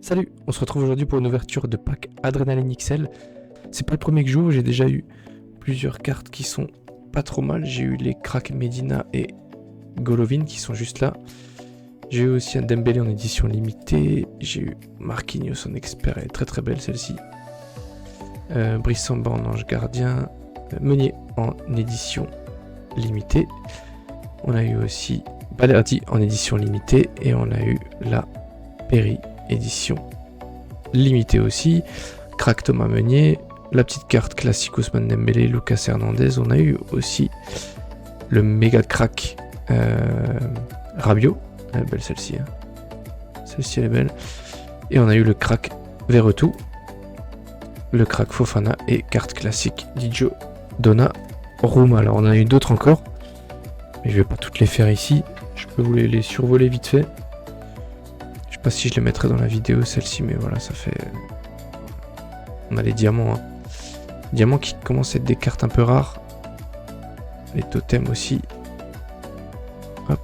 Salut, on se retrouve aujourd'hui pour une ouverture de pack Adrenaline XL. C'est pas le premier que j'ouvre, j'ai déjà eu plusieurs cartes qui sont pas trop mal. J'ai eu les Crack Medina et Golovin qui sont juste là. J'ai eu aussi un Dembélé en édition limitée. J'ai eu Marquinhos en expert, elle est très très belle celle-ci. Brice Samba en ange gardien. Meunier en édition limitée. On a eu aussi Balerdi en édition limitée. Et on a eu la Perry édition limitée aussi. Crack Thomas Meunier. La petite carte classique Ousmane Dembélé, Lucas Hernandez. On a eu aussi le méga crack Rabiot. Elle est belle celle-ci. Hein. Celle-ci elle est belle. Et on a eu le crack Verretou. Le crack Fofana et carte classique Didio Donnarumma. Alors on en a eu d'autres encore. Mais je vais pas toutes les faire ici. Je peux vous les survoler vite fait. Je sais pas si je les mettrai dans la vidéo celle-ci, mais voilà, ça fait... On a les diamants. Hein. Diamants qui commencent à être des cartes un peu rares. Les totems aussi. Hop.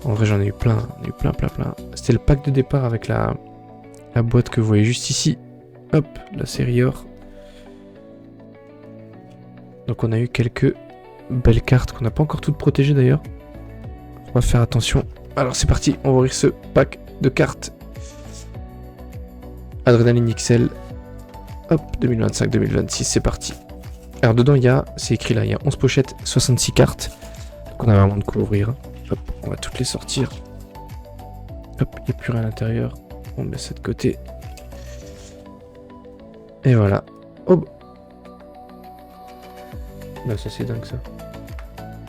En vrai j'en ai eu plein. J'en ai eu plein. C'était le pack de départ avec la boîte que vous voyez juste ici. Hop, la série or. Donc on a eu quelques belles cartes qu'on n'a pas encore toutes protégées d'ailleurs. On va faire attention. Alors c'est parti, on va ouvrir ce pack de cartes. Adrenaline XL. Hop, 2025-2026, c'est parti. Alors dedans il y a, c'est écrit là, il y a 11 pochettes, 66 cartes. Donc on a vraiment de quoi ouvrir. Hop, on va toutes les sortir. Hop, il n'y a plus rien à l'intérieur. On met ça de côté. Et voilà. Oh bah ça c'est dingue ça.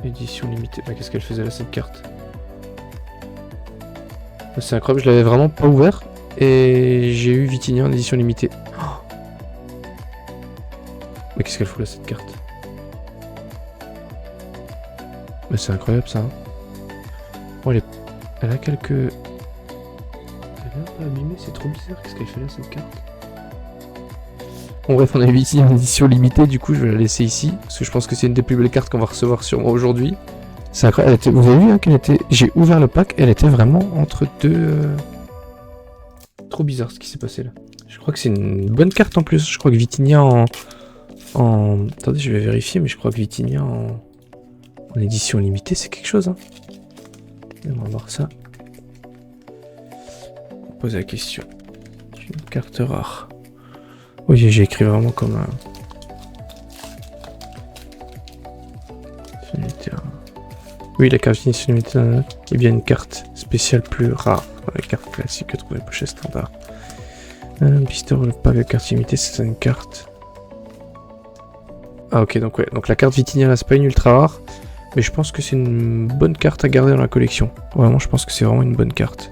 Édition limitée. Bah qu'est-ce qu'elle faisait là cette carte? Bah, c'est incroyable, je l'avais vraiment pas ouvert. Et j'ai eu Vitinha en édition limitée. Oh mais qu'est-ce qu'elle fout là cette carte? Bah c'est incroyable ça. Hein. Bon elle a quelques... Elle est un peu abîmée, c'est trop bizarre. Qu'est-ce qu'elle fait là cette carte? Bon bref, on a eu ici une édition limitée, du coup je vais la laisser ici, parce que je pense que c'est une des plus belles cartes qu'on va recevoir sur moi aujourd'hui. C'est incroyable, vous avez vu hein, qu'elle était... J'ai ouvert le pack, elle était vraiment entre deux... Trop bizarre ce qui s'est passé là. Je crois que c'est une bonne carte en plus, je crois que Vitinha en... Attendez, je vais vérifier, mais je crois que Vitinha en édition limitée, c'est quelque chose. Hein. On va voir ça. On va poser la question. Une carte rare. Oui, j'ai écrit vraiment comme un... Oui, la carte d'édition limitée est bien une carte spéciale plus rare dans les cartes classiques que trouver pochette standard. Blister, le pack de carte limitée, c'est une carte... Ah ok, donc ouais, donc la carte Vitinha là, c'est pas une ultra rare, mais je pense que c'est une bonne carte à garder dans la collection. Vraiment, je pense que c'est vraiment une bonne carte.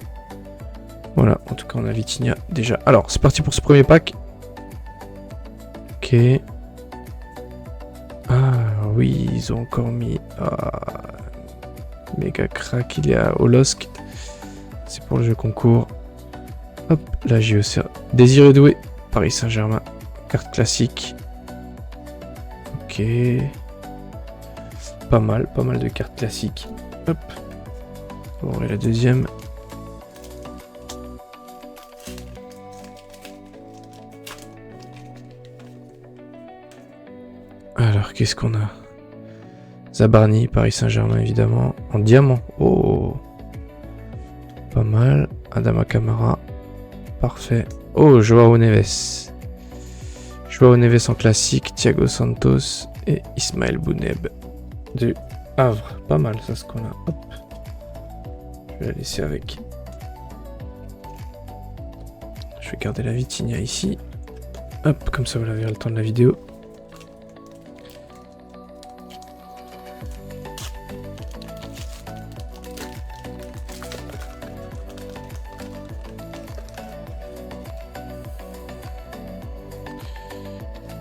Voilà, en tout cas on a Vitinha déjà. Alors, c'est parti pour ce premier pack. Ok. Ah oui, ils ont encore mis... Ah, méga crack, il est à Holosk. C'est pour le jeu concours. Hop, la JEC. Désiré Doué, Paris Saint-Germain. Carte classique. Ok. Pas mal de cartes classiques. Hop. On va ouvrir la deuxième. Alors, qu'est-ce qu'on a? Zabarni, Paris Saint-Germain, évidemment. En diamant. Oh. Pas mal. Adama Camara. Parfait. Oh, Joao Neves. Joao Neves en classique. Thiago Santos. Et Ismaël Bouneb. De Havre. Pas mal, ça, ce qu'on a. Hop. Je vais la laisser avec. Je vais garder la Vitinha ici. Hop, comme ça, vous la verrez le temps de la vidéo.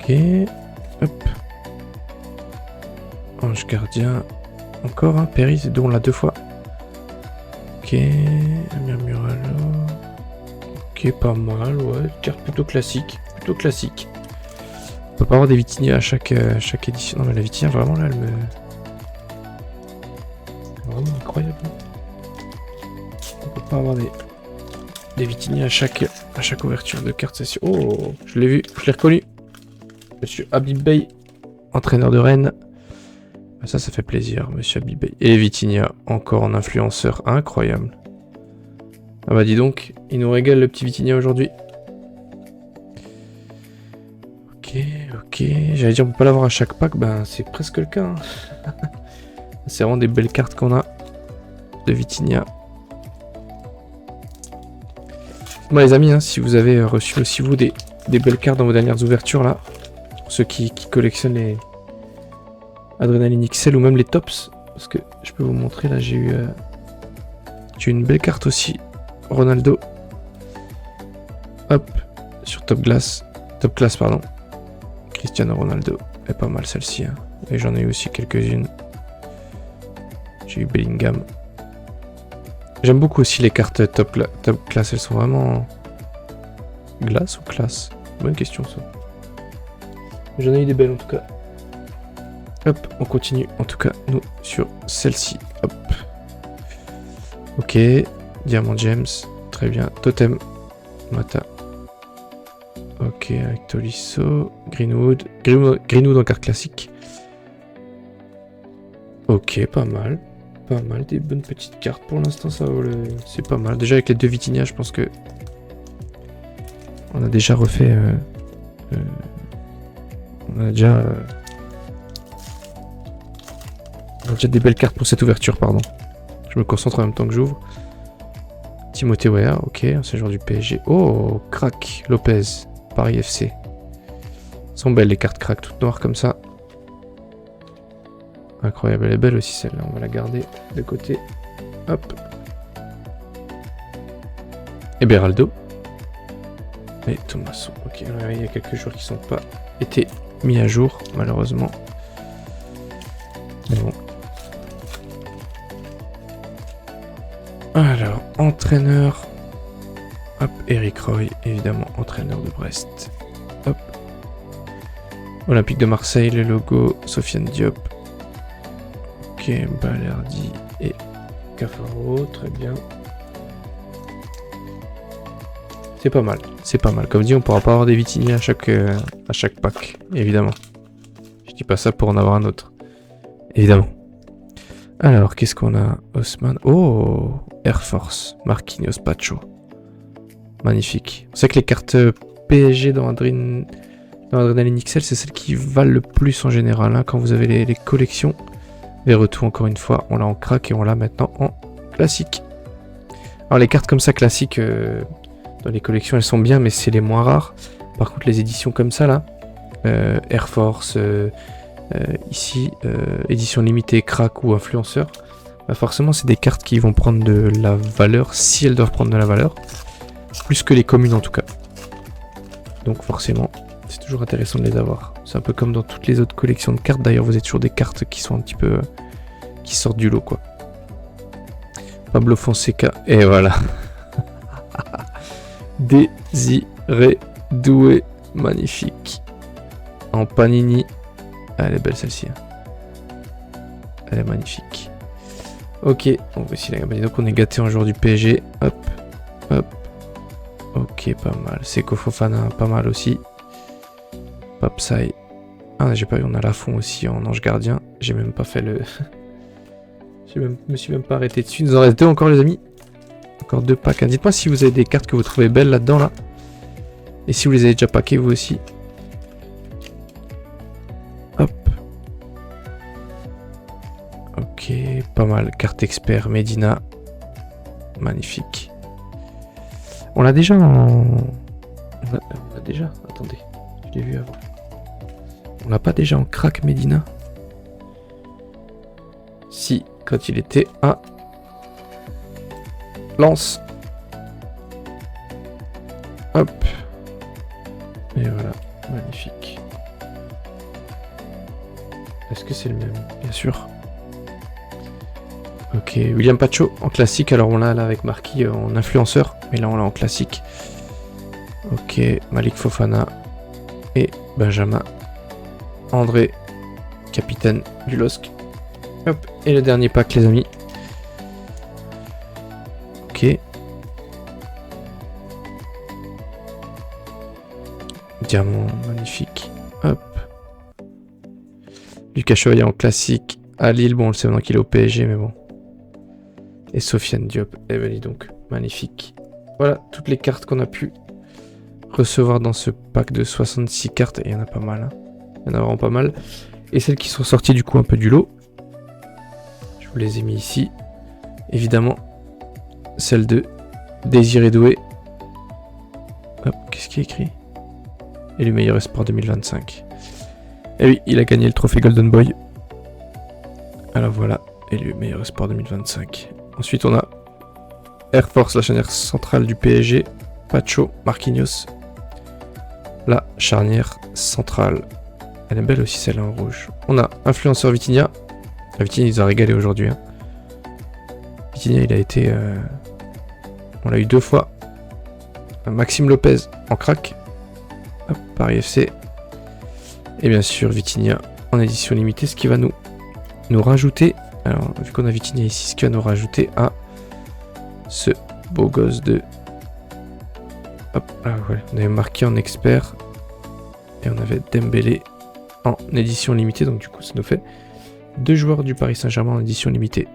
Ok, hop. Ange gardien. Encore un Perry, dont on l'a 2 fois. Ok, Amir Muralo. Ok, pas mal, ouais. Carte plutôt classique. On peut pas avoir des Vitinha à chaque édition. Non mais la Vitinha, vraiment là, elle me... Vraiment incroyable. On peut pas avoir des des Vitinha à chaque ouverture de carte session. Oh, je l'ai vu, je l'ai reconnu. Monsieur Habib Bey, entraîneur de Rennes. Ça fait plaisir, monsieur Habib Bey. Et Vitinha, encore en influenceur, incroyable. Ah bah dis donc, il nous régale le petit Vitinha aujourd'hui. Ok, j'allais dire on peut pas l'avoir à chaque pack, ben c'est presque le cas. Hein. C'est vraiment des belles cartes qu'on a de Vitinha. Bon les amis, hein, si vous avez reçu aussi vous des belles cartes dans vos dernières ouvertures là, pour ceux qui collectionnent les Adrenaline XL ou même les tops, parce que je peux vous montrer là, j'ai eu une belle carte aussi, Ronaldo. Hop, sur Top Class, pardon. Cristiano Ronaldo, elle est pas mal celle-ci, hein. Et j'en ai eu aussi quelques-unes. J'ai eu Bellingham. J'aime beaucoup aussi les cartes top class, elles sont vraiment... Glace ou classe? Bonne question ça. J'en ai eu des belles en tout cas. Hop, on continue en tout cas nous sur celle-ci. Hop. Ok, Diamant James, très bien. Totem, Mata. Ok, avec Tolisso, Greenwood en carte classique. Ok, pas mal. Pas mal, des bonnes petites cartes pour l'instant, ça vaut le... C'est pas mal. Déjà avec les deux Vitinha, je pense que on a déjà refait... On a déjà des belles cartes pour cette ouverture, pardon. Je me concentre en même temps que j'ouvre. Timothée Weah, ok, c'est joueur du PSG. Oh, crack, Lopez, Paris FC. Elles sont belles les cartes crack, toutes noires comme ça. Incroyable, elle est belle aussi celle-là, on va la garder de côté. Hop. Et Beraldo. Et Thomasson. Ok, il y a quelques joueurs qui sont pas été mis à jour, malheureusement. Mais bon. Alors, entraîneur. Hop, Eric Roy, évidemment, entraîneur de Brest. Hop. Olympique de Marseille, le logo, Sofiane Diop. Ok, Balerdi et Cafaro, très bien. C'est pas mal, c'est pas mal. Comme dit, on pourra pas avoir des Vitinha à chaque pack, évidemment. Je dis pas ça pour en avoir un autre, évidemment. Alors, qu'est-ce qu'on a? Haussmann. Oh, Air Force, Marquinhos Pacho. Magnifique. On sait que les cartes PSG dans Adrenaline XL, c'est celles qui valent le plus en général, hein, quand vous avez les collections. Verretou, encore une fois, on l'a en crack et on l'a maintenant en classique. Alors les cartes comme ça classiques dans les collections elles sont bien, mais c'est les moins rares. Par contre les éditions comme ça là, Air Force, ici édition limitée, crack ou influenceur, bah forcément c'est des cartes qui vont prendre de la valeur, si elles doivent prendre de la valeur, plus que les communes en tout cas. Donc forcément c'est toujours intéressant de les avoir. C'est un peu comme dans toutes les autres collections de cartes. D'ailleurs, vous êtes toujours des cartes qui sont un petit peu... qui sortent du lot, quoi. Pablo Fonseca. Et voilà. Désiré Doué. Magnifique. En Panini. Ah, elle est belle, celle-ci. Elle est magnifique. Ok. On va essayer la gamme. Donc, on est gâté en joueur du PSG. Hop. Hop. Ok, pas mal. Seko Fofana, pas mal aussi. Papsai. Ah, j'ai pas vu, on a Lafont aussi en ange gardien. J'ai même pas fait le... Je me suis même pas arrêté dessus. Il nous en reste deux encore, les amis. Encore deux packs. Dites-moi si vous avez des cartes que vous trouvez belles là-dedans, là. Et si vous les avez déjà packées, vous aussi. Hop. Ok, pas mal. Carte expert, Medina. Magnifique. On l'a déjà en... On l'a déjà... Attendez, je l'ai vu avant. On l'a pas déjà en crack Medina? Si, quand il était à Lens. Hop. Et voilà, magnifique. Est-ce que c'est le même? Bien sûr. Ok, William Pacho en classique. Alors on l'a là avec Marquis en influenceur. Mais là on l'a en classique. Ok, Malik Fofana et Benjamin André, capitaine du LOSC. Hop, et le dernier pack, les amis. Ok. Diamant, magnifique. Hop. Lucas Chevalier en classique à Lille. Bon, on le sait maintenant qu'il est au PSG, mais bon. Et Sofiane Diop. Eh ben, dis donc, magnifique. Voilà, toutes les cartes qu'on a pu recevoir dans ce pack de 66 cartes. Et il y en a pas mal. Hein. Il y en a vraiment pas mal. Et celles qui sont sorties du coup un peu du lot. Je vous les ai mis ici. Évidemment, celle de Désiré Doué. Hop, qu'est-ce qui est écrit? Et le meilleur espoir 2025. Et oui, il a gagné le trophée Golden Boy. Alors voilà, élu meilleur espoir 2025. Ensuite, on a Air Force, la charnière centrale du PSG. Pacho, Marquinhos. La charnière centrale. Elle est belle aussi, celle-là en rouge. On a Influenceur Vitinha. Vitinha, il nous a régalé aujourd'hui. Hein. Vitinha, il a été... On l'a eu 2 fois. Maxime Lopez en crack. Hop, Paris FC. Et bien sûr, Vitinha en édition limitée, ce qui va nous rajouter... Alors, vu qu'on a Vitinha ici, ce qui va nous rajouter à ce beau gosse de... Hop, là, ouais, on avait marqué en expert. Et on avait Dembélé en édition limitée. Donc du coup, ça nous fait 2 joueurs du Paris Saint-Germain en édition limitée.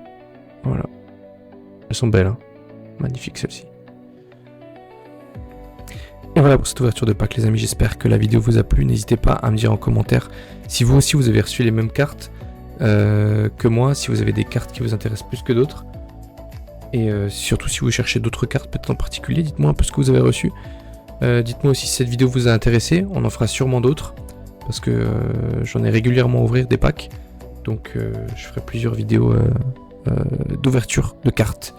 Voilà. Elles sont belles, hein. Magnifique celle-ci. Et voilà pour cette ouverture de pack les amis, j'espère que la vidéo vous a plu. N'hésitez pas à me dire en commentaire si vous aussi vous avez reçu les mêmes cartes que moi, si vous avez des cartes qui vous intéressent plus que d'autres. Et surtout si vous cherchez d'autres cartes peut-être en particulier, dites-moi un peu ce que vous avez reçu. Dites-moi aussi si cette vidéo vous a intéressé, on en fera sûrement d'autres. Parce que j'en ai régulièrement à ouvrir des packs. Donc je ferai plusieurs vidéos d'ouverture de cartes.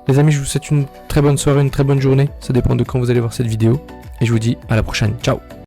Les amis, je vous souhaite une très bonne soirée, une très bonne journée. Ça dépend de quand vous allez voir cette vidéo. Et je vous dis à la prochaine. Ciao!